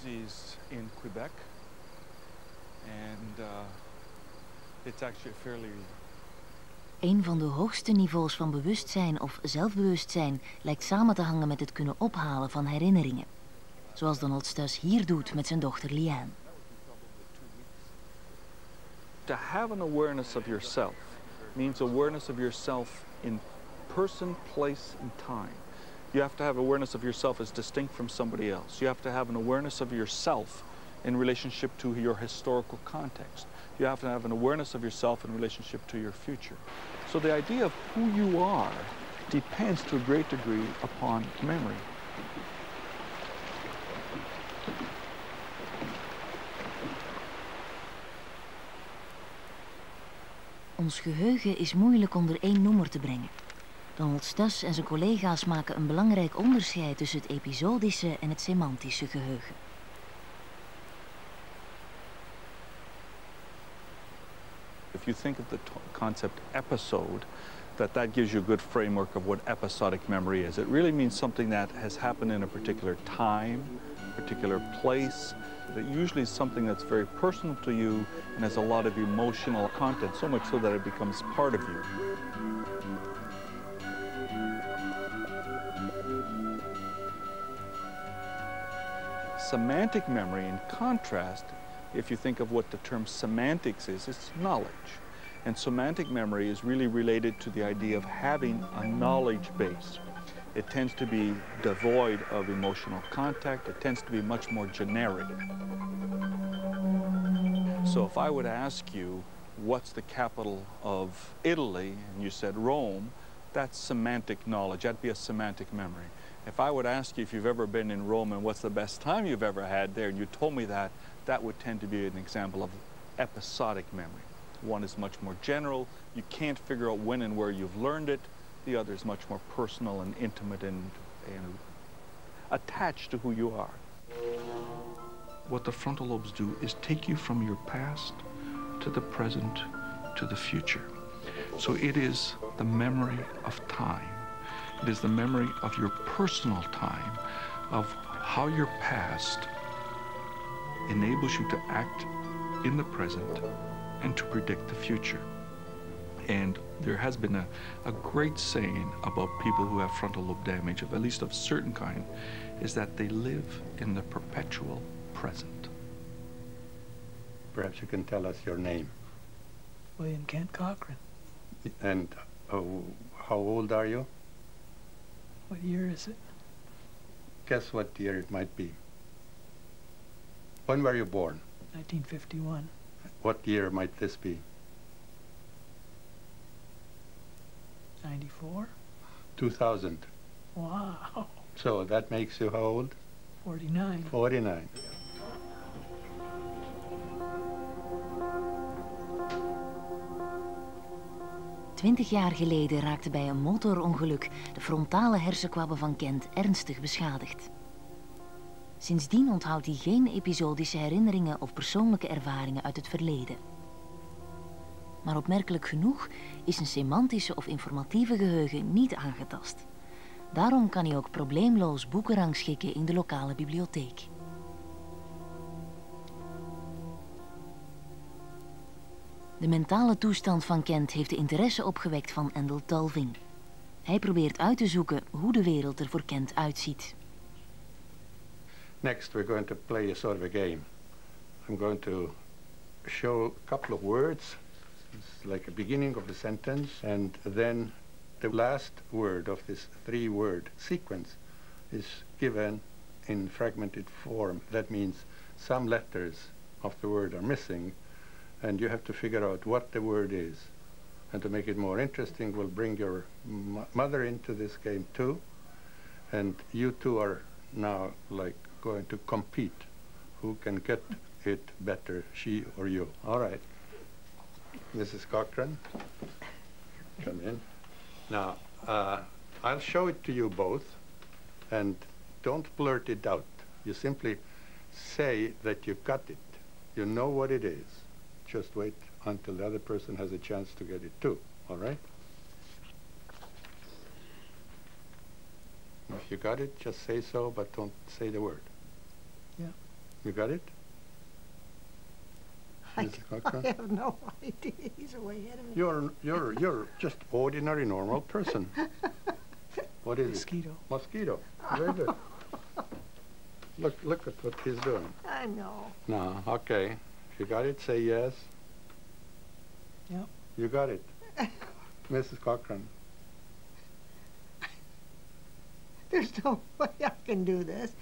is in Quebec, and it's actually fairly... Een van de hoogste niveaus van bewustzijn of zelfbewustzijn lijkt samen te hangen met het kunnen ophalen van herinneringen. Zoals Donald Stuss hier doet met zijn dochter Liane. To have an awareness of yourself means awareness of yourself in person, place, and time. You have to have awareness of yourself as distinct from somebody else. You have to have an awareness of yourself in relationship to your historical context. You have to have an awareness of yourself in relationship to your future. So the idea of who you are depends to a great degree upon memory. Ons geheugen is moeilijk onder één noemer te brengen. Donald Stuss en zijn collega's maken een belangrijk onderscheid tussen het episodische en het semantische geheugen. If you think of the concept episode, that gives you a good framework of what episodic memory is. It really means something that has happened in a particular time, a particular place. It usually is something that's very personal to you and has a lot of emotional content, so much so that it becomes part of you. Semantic memory, in contrast, if you think of what the term semantics is, it's knowledge. And semantic memory is really related to the idea of having a knowledge base. It tends to be devoid of emotional contact. It tends to be much more generic. So if I would ask you, what's the capital of Italy, and you said Rome, that's semantic knowledge. That'd be a semantic memory. If I would ask you if you've ever been in Rome and what's the best time you've ever had there, and you told me that, that would tend to be an example of episodic memory. One is much more general. You can't figure out when and where you've learned it. The other is much more personal and intimate and attached to who you are. What the frontal lobes do is take you from your past to the present to the future. So it is the memory of time. It is the memory of your personal time, of how your past enables you to act in the present and to predict the future. And there has been a great saying about people who have frontal lobe damage, of at least of a certain kind, is that they live in the perpetual present. Perhaps you can tell us your name. William Kent Cochran. And how old are you? What year is it? Guess what year it might be. When were you born? 1951. What year might this be? 94. 2000. Wow. So that makes you how old? 49. 49. ...20 jaar geleden raakte bij een motorongeluk de frontale hersenkwabben van Kent ernstig beschadigd. Sindsdien onthoudt hij geen episodische herinneringen of persoonlijke ervaringen uit het verleden. Maar opmerkelijk genoeg is een semantische of informatieve geheugen niet aangetast. Daarom kan hij ook probleemloos boeken rangschikken in de lokale bibliotheek. De mentale toestand van Kent heeft de interesse opgewekt van Endel Tulving. Hij probeert uit te zoeken hoe de wereld er voor Kent uitziet. Next, we're going to play a sort of a game. I'm going to show a couple of words. It's like a beginning of the sentence, and then the last word of this three-word sequence is given in fragmented form. That means some letters of the word are missing, and you have to figure out what the word is. And to make it more interesting, we'll bring your mother into this game too, and you two are now like going to compete. Who can get it better, she or you? All right. Mrs. Cochran, come in. Now, I'll show it to you both, and don't blurt it out. You simply say that you got it. You know what it is. Just wait until the other person has a chance to get it too, all right? If you got it, just say so, but don't say the word. Yeah. You got it? Mrs. Cochran? I have no idea. He's way ahead of me. You're just ordinary, normal person. What is Mosquito. it? Mosquito. Very good. Look at what he's doing. I know. No, okay. If you got it, say yes. Yep. You got it. Mrs. Cochran. There's no way I can do this.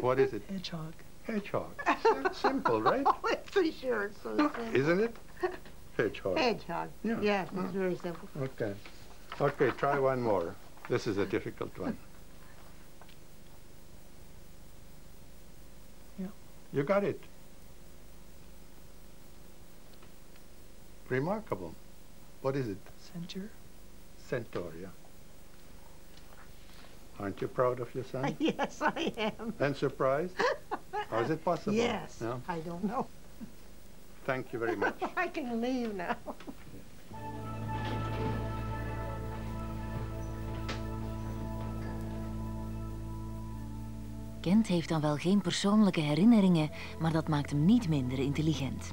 What is it? Hedgehog. Hedgehog. Simple, right? Oh, it's for sure. It's so simple. Isn't it? Hedgehog. Hedgehog. Yeah. Yes, it's very simple. Okay. Okay, try one more. This is a difficult one. Yeah. You got it. Remarkable. What is it? Centaur. Centaur, yeah. Aren't you proud of your son? Yes, I am. And surprised? How is it possible? Yes. No? I don't know. Thank you very much. I can leave now. Kent heeft dan wel geen persoonlijke herinneringen, maar dat maakt hem niet minder intelligent.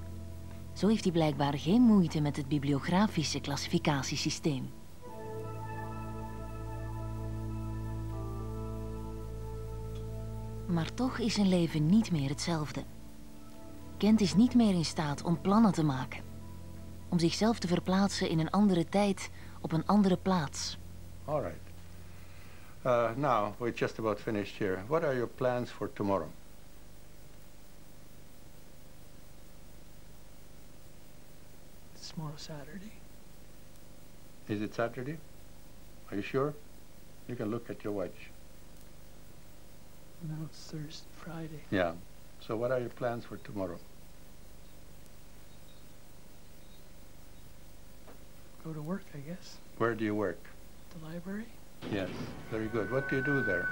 Zo heeft hij blijkbaar geen moeite met het bibliografische klassificatiesysteem. Maar toch is zijn leven niet meer hetzelfde. Kent is niet meer in staat om plannen te maken. Om zichzelf te verplaatsen in een andere tijd, op een andere plaats. All right. Now, we're just about finished here. What are your plans for tomorrow? It's tomorrow Saturday. Is it Saturday? Are you sure? You can look at your watch. No, it's Thursday, Friday. Yeah. So what are your plans for tomorrow? Go to work, I guess. Where do you work? The library. Yes. Very good. What do you do there?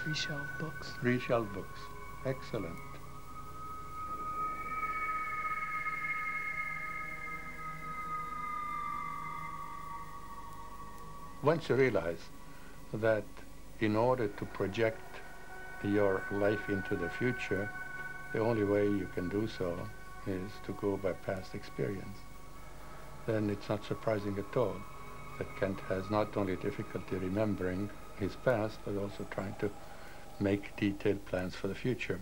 Reshelve books. Reshelve books. Excellent. Once you realize that in order to project your life into the future, the only way you can do so is to go by past experience, then it's not surprising at all that Kent has not only difficulty remembering his past, but also trying to make detailed plans for the future.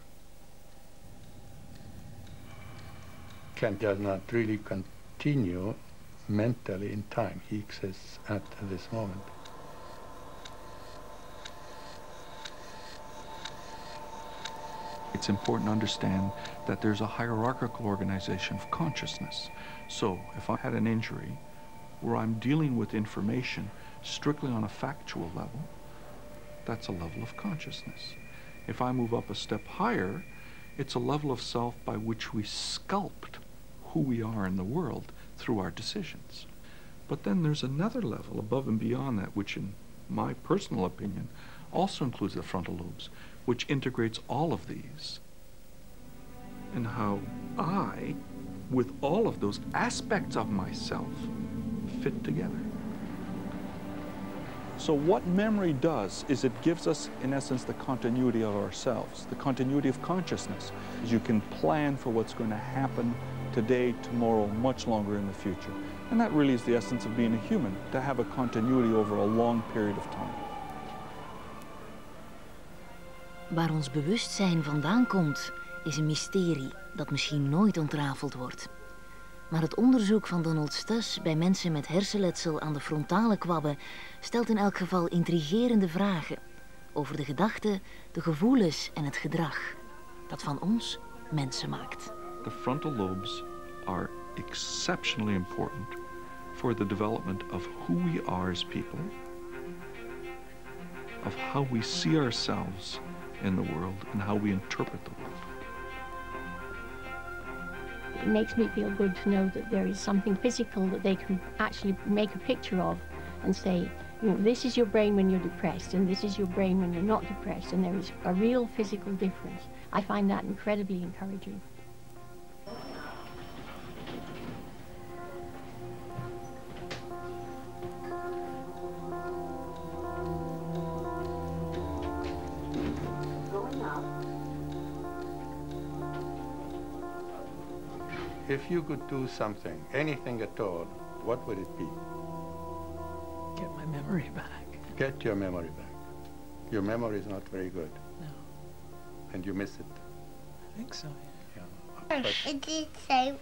Kent does not really continue mentally in time. He exists at this moment. It's important to understand that there's a hierarchical organization of consciousness. So if I had an injury where I'm dealing with information strictly on a factual level, that's a level of consciousness. If I move up a step higher, it's a level of self by which we sculpt who we are in the world through our decisions. But then there's another level above and beyond that, which in my personal opinion also includes the frontal lobes, which integrates all of these, and how I, with all of those aspects of myself, fit together. So what memory does is it gives us, in essence, the continuity of ourselves, the continuity of consciousness. You can plan for what's going to happen today, tomorrow, much longer in the future. And that really is the essence of being a human, to have a continuity over a long period of time. Waar ons bewustzijn vandaan komt, is een mysterie dat misschien nooit ontrafeld wordt. Maar het onderzoek van Donald Stuss bij mensen met hersenletsel aan de frontale kwabben stelt in elk geval intrigerende vragen over de gedachten, de gevoelens en het gedrag dat van ons mensen maakt. The frontal lobes are exceptionally important for the development of who we are as people, of how we see ourselves in the world and how we interpret the world. It makes me feel good to know that there is something physical that they can actually make a picture of and say, you know, this is your brain when you're depressed and this is your brain when you're not depressed, and there is a real physical difference. I find that incredibly encouraging. If you could do something, anything at all, what would it be? Get my memory back. Get your memory back. Your memory is not very good, No, and you miss it. I think so, yeah. Yeah. But It did say,